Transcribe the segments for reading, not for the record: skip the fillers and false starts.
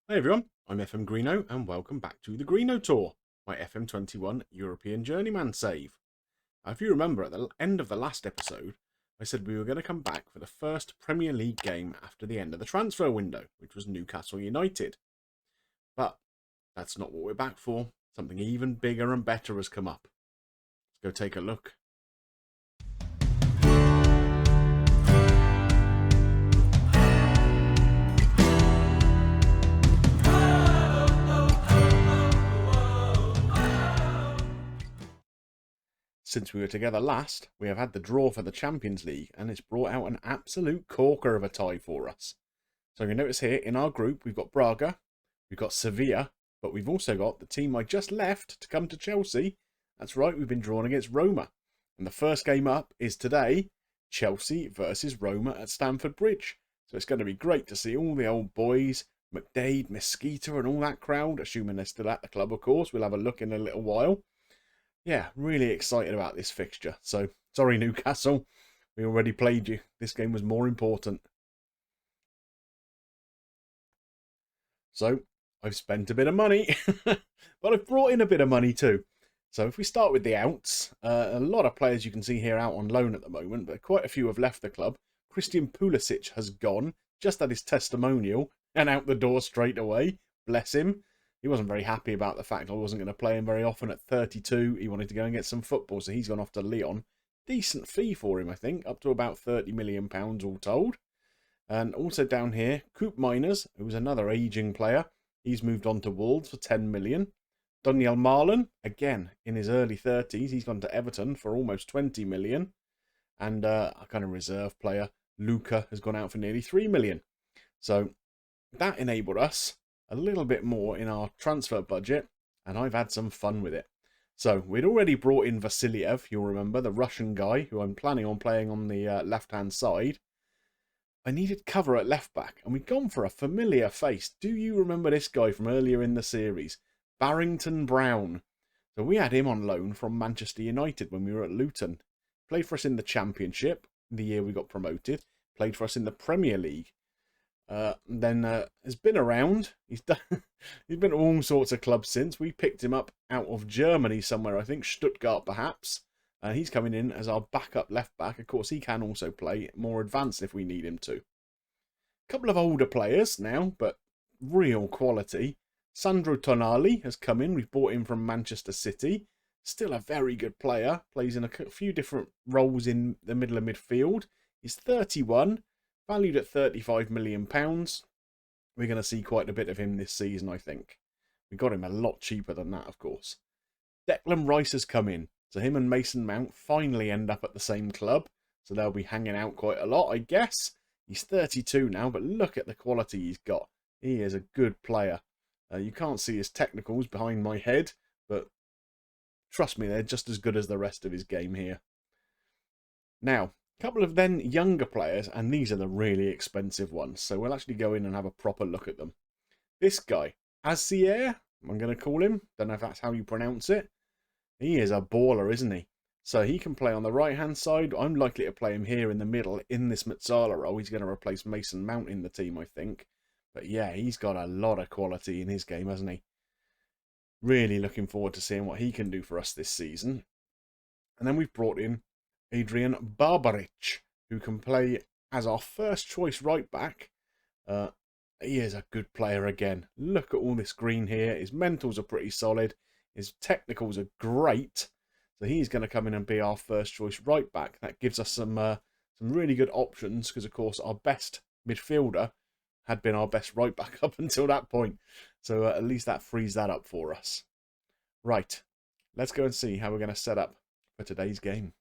Hey everyone, I'm FMGreeno and welcome back to the Greeno Tour, my FM21 European Journeyman save. If you remember at the end of the last episode, I said we were going to come back for the first Premier League game after the end of the transfer window, which was Newcastle United. But that's not what we're back for. Something even bigger and better has come up. Let's go take a look. Since we were together last, we have had the draw for the Champions League, and it's brought out an absolute corker of a tie for us. So you notice here, in our group, we've got Braga, we've got Sevilla, but we've also got the team I just left to come to Chelsea. That's right, we've been drawn against Roma. And the first game up is today, Chelsea versus Roma at Stamford Bridge. So it's going to be great to see all the old boys, McDade, Mesquita and all that crowd, assuming they're still at the club, of course. We'll have a look in a little while. Yeah, really excited about this fixture. So, sorry Newcastle, we already played you. This game was more important. So, I've spent a bit of money, but I've brought in a bit of money too. So if we start with the outs, a lot of players you can see here out on loan at the moment, but quite a few have left the club. Christian Pulisic has gone, just had his testimonial, and out the door straight away. Bless him. He wasn't very happy about the fact I wasn't going to play him very often at 32. He wanted to go and get some football, so he's gone off to Lyon. Decent fee for him, I think, up to about £30 million all told. And also down here, Coop Miners, who was another ageing player. He's moved on to Wolves for 10 million. Daniel Marlon, again, in his early 30s, he's gone to Everton for almost 20 million. And a kind of reserve player, Luca, has gone out for nearly 3 million. So that enabled us a little bit more in our transfer budget, and I've had some fun with it. So we'd already brought in Vasiliev, you'll remember, the Russian guy who I'm planning on playing on the left-hand side. I needed cover at left back, and we'd gone for a familiar face. Do you remember this guy from earlier in the series? Barrington Brown. So we had him on loan from Manchester United when we were at Luton. Played for us in the Championship, the year we got promoted. Played for us in the Premier League. Then has been around. He's been at all sorts of clubs since. We picked him up out of Germany somewhere, I think, Stuttgart perhaps. He's coming in as our backup left back. Of course, he can also play more advanced if we need him to. A couple of older players now, but real quality. Sandro Tonali has come in. We've bought him from Manchester City. Still a very good player. Plays in a few different roles in the middle of midfield. He's 31, valued at £35 million. We're going to see quite a bit of him this season, I think. We got him a lot cheaper than that, of course. Declan Rice has come in. So him and Mason Mount finally end up at the same club. So they'll be hanging out quite a lot, I guess. He's 32 now, but look at the quality he's got. He is a good player. You can't see his technicals behind my head, but trust me, they're just as good as the rest of his game here. Now, a couple of then younger players, and these are the really expensive ones. So we'll actually go in and have a proper look at them. This guy, Azier, I'm going to call him. Don't know if that's how you pronounce it. He is a baller, isn't he? So he can play on the right-hand side. I'm likely to play him here in the middle in this Mazzala role. He's going to replace Mason Mount in the team, I think. But yeah, he's got a lot of quality in his game, hasn't he? Really looking forward to seeing what he can do for us this season. And then we've brought in Adrian Barbaric, who can play as our first choice right back. He is a good player again. Look at all this green here. His mentals are pretty solid. His technicals are great. So he's going to come in and be our first choice right back. That gives us some really good options because, of course, our best midfielder had been our best right back up until that point. So at least that frees that up for us. Right. Let's go and see how we're going to set up for today's game.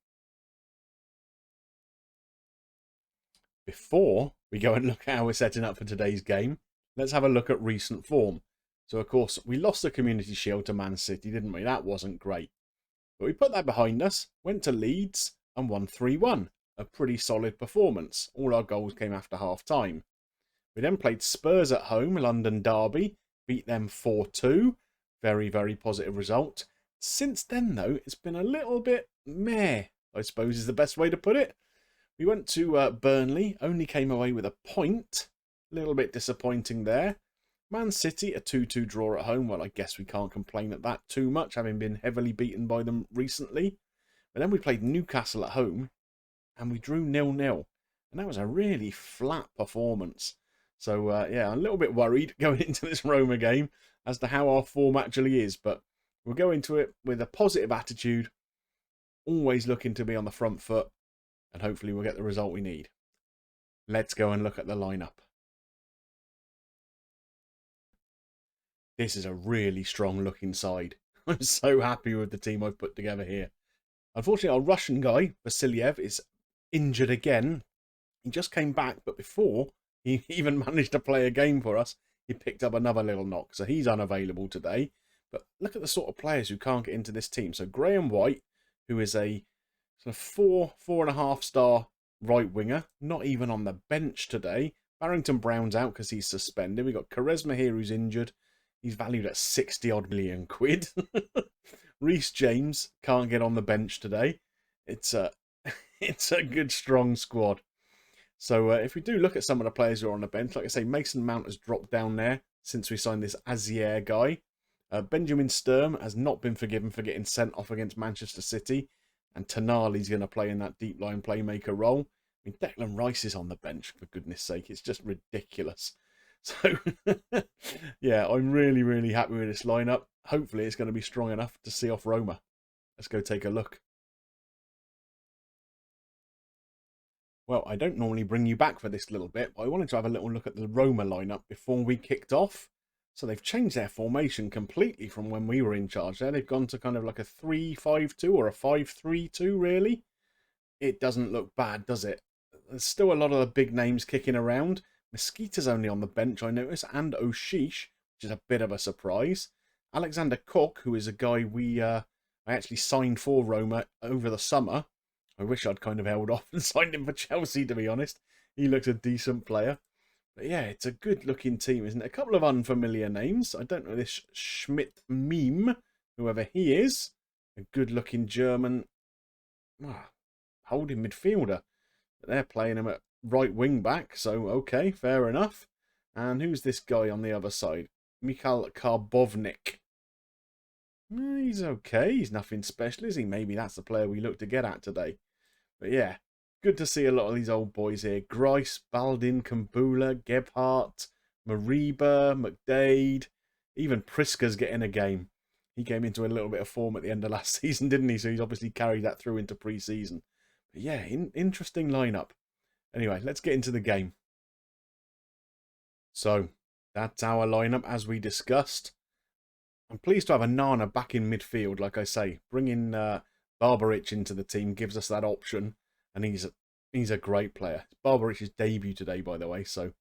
Before we go and look at how we're setting up for today's game, let's have a look at recent form. So, of course, we lost the Community Shield to Man City, didn't we? That wasn't great. But we put that behind us, went to Leeds, and won 3-1. A pretty solid performance. All our goals came after half-time. We then played Spurs at home, London Derby, beat them 4-2. Very, very positive result. Since then, though, it's been a little bit meh, I suppose is the best way to put it. We went to Burnley, only came away with a point. A little bit disappointing there. Man City, a 2-2 draw at home. Well, I guess we can't complain at that too much, having been heavily beaten by them recently. But then we played Newcastle at home, and we drew 0-0. And that was a really flat performance. So, yeah, a little bit worried going into this Roma game as to how our form actually is. But we'll go into it with a positive attitude, always looking to be on the front foot, and hopefully we'll get the result we need. Let's go and look at the lineup. This is a really strong looking side. I'm so happy with the team I've put together here. Unfortunately, our Russian guy, Vasiliev, is injured again. He just came back, but before he even managed to play a game for us, he picked up another little knock. So he's unavailable today. But look at the sort of players who can't get into this team. So Graham White, who is a sort of 4.5 star right winger, not even on the bench today. Barrington Brown's out because he's suspended. We've got Quaresma here who's injured. He's valued at 60 odd million quid. Reece James can't get on the bench today. It's a good strong squad. So if we do look at some of the players who are on the bench, like I say, Mason Mount has dropped down there since we signed this Azier guy. Benjamin Sturm has not been forgiven for getting sent off against Manchester City. And Tonali's going to play in that deep line playmaker role. I mean, Declan Rice is on the bench, for goodness sake. It's just ridiculous. So, yeah, I'm really, really happy with this lineup. Hopefully it's going to be strong enough to see off Roma. Let's go take a look. Well, I don't normally bring you back for this little bit, but I wanted to have a little look at the Roma lineup before we kicked off. So they've changed their formation completely from when we were in charge there. They've gone to kind of like a 3-5-2 or a 5-3-2, really. It doesn't look bad, does it? There's still a lot of the big names kicking around. Mosquito's only on the bench, I notice, and Oshish, which is a bit of a surprise. Alexander Koch, who is a guy I actually signed for Roma over the summer. I wish I'd kind of held off and signed him for Chelsea, to be honest. He looks a decent player. But yeah, it's a good-looking team, isn't it? A couple of unfamiliar names. I don't know this Schmidt Meme, whoever he is. A good-looking German holding midfielder. But they're playing him at right wing back, so okay, fair enough. And who's this guy on the other side? Mikhail Karbovnik. He's okay. He's nothing special, is he? Maybe that's the player we look to get at today. But yeah, good to see a lot of these old boys here. Grice, Baldin, Kumbula, Gebhardt, Mariba, McDade. Even Priska's getting a game. He came into a little bit of form at the end of last season, didn't he? So he's obviously carried that through into pre-season. But yeah, interesting lineup. Anyway, let's get into the game. So, that's our lineup as we discussed. I'm pleased to have a Nana back in midfield, like I say. Bringing Barbaric into the team gives us that option, and he's a great player. It's Barbaric's debut today, by the way, so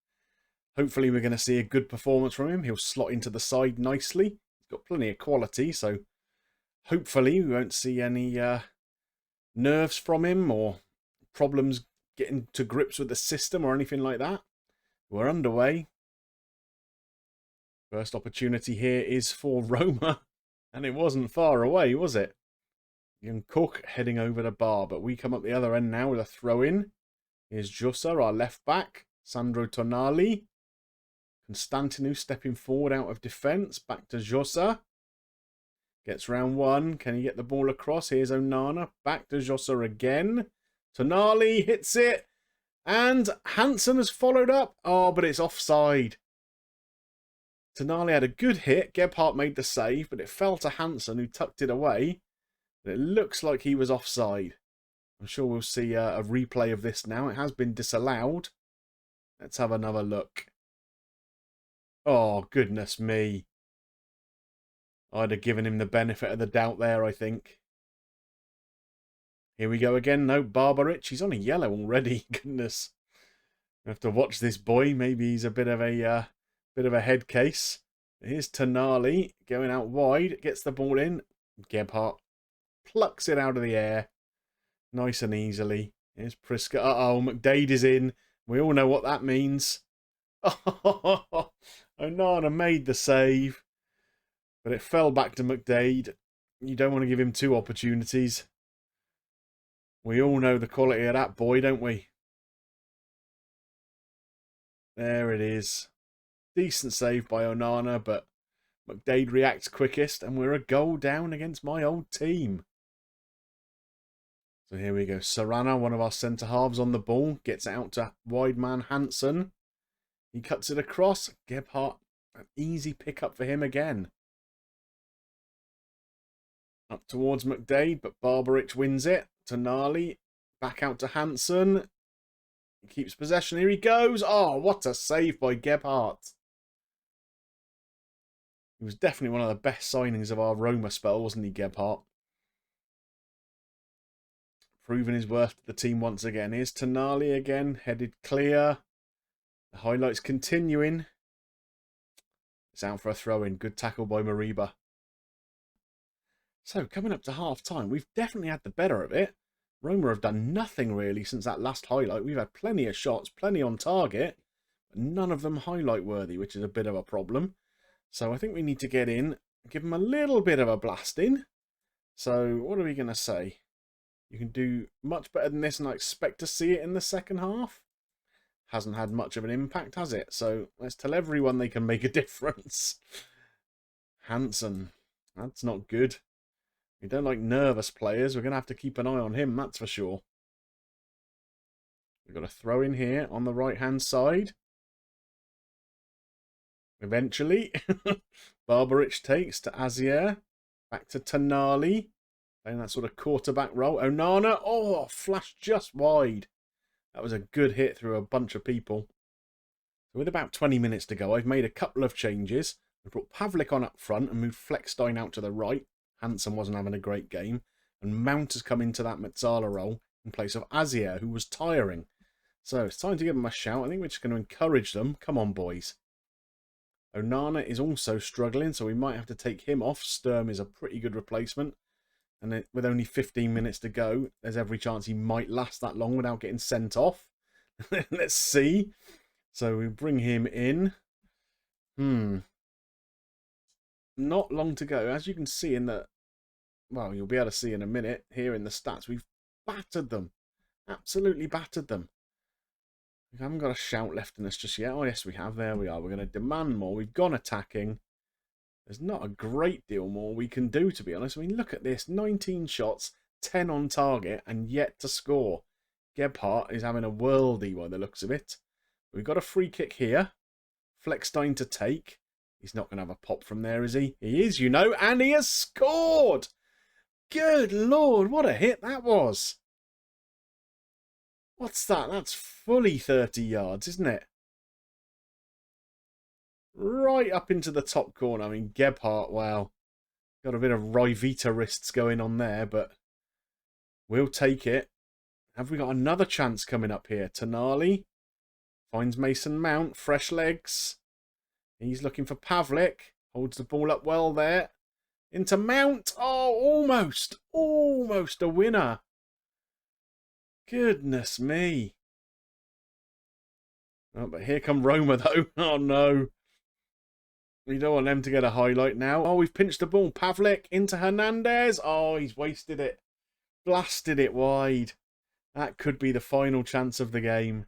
hopefully we're going to see a good performance from him. He'll slot into the side nicely. He's got plenty of quality, so hopefully we won't see any nerves from him or problems getting to grips with the system or anything like that. We're underway. First opportunity here is for Roma, and it wasn't far away, was it? Young Cook heading over the bar, but we come up the other end now with a throw-in. Here's Jussa, our left back. Sandro Tonali. Constantinu stepping forward out of defence. Back to Jussa. Gets round one. Can he get the ball across? Here's Onana. Back to Jussa again. Tonali hits it. And Hansen has followed up. Oh, but it's offside. Tonali had a good hit. Gebhardt made the save, but it fell to Hansen, who tucked it away. It looks like he was offside. I'm sure we'll see a replay of this now. It has been disallowed. Let's have another look. Oh, goodness me. I'd have given him the benefit of the doubt there, I think. Here we go again. No, Barbaric. He's on a yellow already. Goodness. I have to watch this boy. Maybe he's a bit of a head case. Here's Tonali going out wide. Gets the ball in. Gebhardt plucks it out of the air. Nice and easily. Here's Priska. Uh-oh, McDade is in. We all know what that means. Oh, Onana made the save. But it fell back to McDade. You don't want to give him two opportunities. We all know the quality of that boy, don't we? There it is. Decent save by Onana, but McDade reacts quickest, and we're a goal down against my old team. So here we go. Serrano, one of our centre-halves on the ball, gets it out to wide man Hansen. He cuts it across. Gebhardt, an easy pick-up for him again. Up towards McDade, but Barbarich wins it. Tonali, back out to Hansen. He keeps possession. Here he goes. Oh, what a save by Gebhardt. He was definitely one of the best signings of our Roma spell, wasn't he, Gebhardt? Proving his worth to the team once again. Here's Tonali again, headed clear. The highlights continuing. It's out for a throw-in. Good tackle by Mariba. So, coming up to half-time, we've definitely had the better of it. Roma have done nothing really since that last highlight. We've had plenty of shots, plenty on target, but none of them highlight-worthy, which is a bit of a problem. So I think we need to get in, give them a little bit of a blasting. So what are we going to say? You can do much better than this, and I expect to see it in the second half. Hasn't had much of an impact, has it? So let's tell everyone they can make a difference. Hansen, that's not good. We don't like nervous players. We're going to have to keep an eye on him, that's for sure. We've got a throw in here on the right-hand side. Eventually, Barbarich takes to Azier. Back to Tonali. Playing that sort of quarterback role. Onana. Oh, flashed just wide. That was a good hit through a bunch of people. So with about 20 minutes to go, I've made a couple of changes. I brought Pavlik on up front and moved Fleckstein out to the right. Hansen wasn't having a great game. And Mount has come into that Mezzala role in place of Azier, who was tiring. So it's time to give them a shout. I think we're just going to encourage them. Come on, boys. Onana is also struggling, so we might have to take him off. Sturm is a pretty good replacement. And then with only 15 minutes to go, there's every chance he might last that long without getting sent off. Let's see. So we bring him in. Not long to go. As you can see in the... Well, you'll be able to see in a minute here in the stats. We've battered them. Absolutely battered them. We haven't got a shout left in us just yet. Oh, yes, we have. There we are. We're going to demand more. We've gone attacking. There's not a great deal more we can do, to be honest. I mean, look at this. 19 shots, 10 on target, and yet to score. Gebhardt is having a worldie by the looks of it. We've got a free kick here. Fleckstein to take. He's not going to have a pop from there, is he? He is, you know, and he has scored! Good Lord, what a hit that was. What's that? That's fully 30 yards, isn't it? Right up into the top corner. I mean, Gebhardt, wow. Got a bit of Ryvita wrists going on there, but we'll take it. Have we got another chance coming up here? Tonali finds Mason Mount. Fresh legs. He's looking for Pavlik. Holds the ball up well there. Into Mount. Oh, almost. Almost a winner. Goodness me. Oh, but here come Roma, though. Oh, no. We don't want them to get a highlight now. Oh, we've pinched the ball. Pavlik into Hernandez. Oh, he's wasted it. Blasted it wide. That could be the final chance of the game.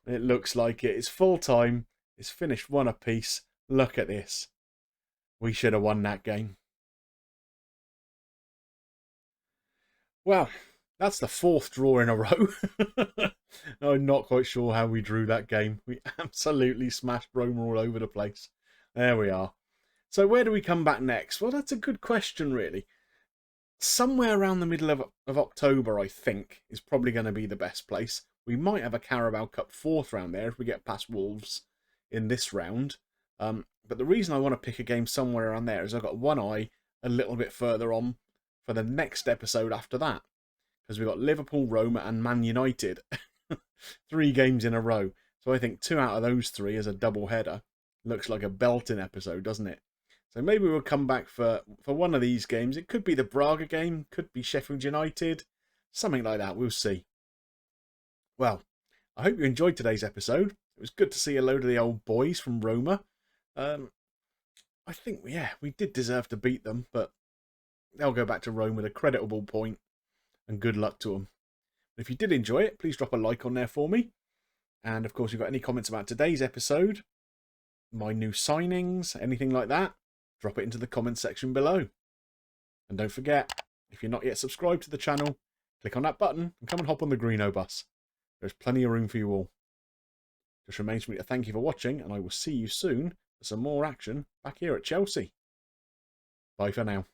It looks like it. It's full time. It's finished 1 apiece. Look at this. We should have won that game. Well, that's the 4th draw in a row. I'm not quite sure how we drew that game. We absolutely smashed Roma all over the place. There we are. So where do we come back next? Well, that's a good question, really. Somewhere around the middle of October, I think, is probably going to be the best place. We might have a Carabao Cup 4th round there if we get past Wolves in this round. But the reason I want to pick a game somewhere around there is I've got one eye a little bit further on for the next episode after that. Because we've got Liverpool, Roma and Man United. 3 games in a row. So I think 2 out of those 3 is a double header. Looks like a belting episode, doesn't it? So maybe we'll come back for one of these games. It could be the Braga game. Could be Sheffield United. Something like that. We'll see. Well, I hope you enjoyed today's episode. It was good to see a load of the old boys from Roma. I think, yeah, we did deserve to beat them, but they'll go back to Rome with a creditable point, and good luck to them. If you did enjoy it, please drop a like on there for me. And of course, if you've got any comments about today's episode, my new signings, anything like that, drop it into the comments section below. And don't forget, if you're not yet subscribed to the channel, click on that button and come and hop on the Greenobus. There's plenty of room for you all. Just remains for me to thank you for watching, and I will see you soon for some more action back here at Chelsea. Bye for now.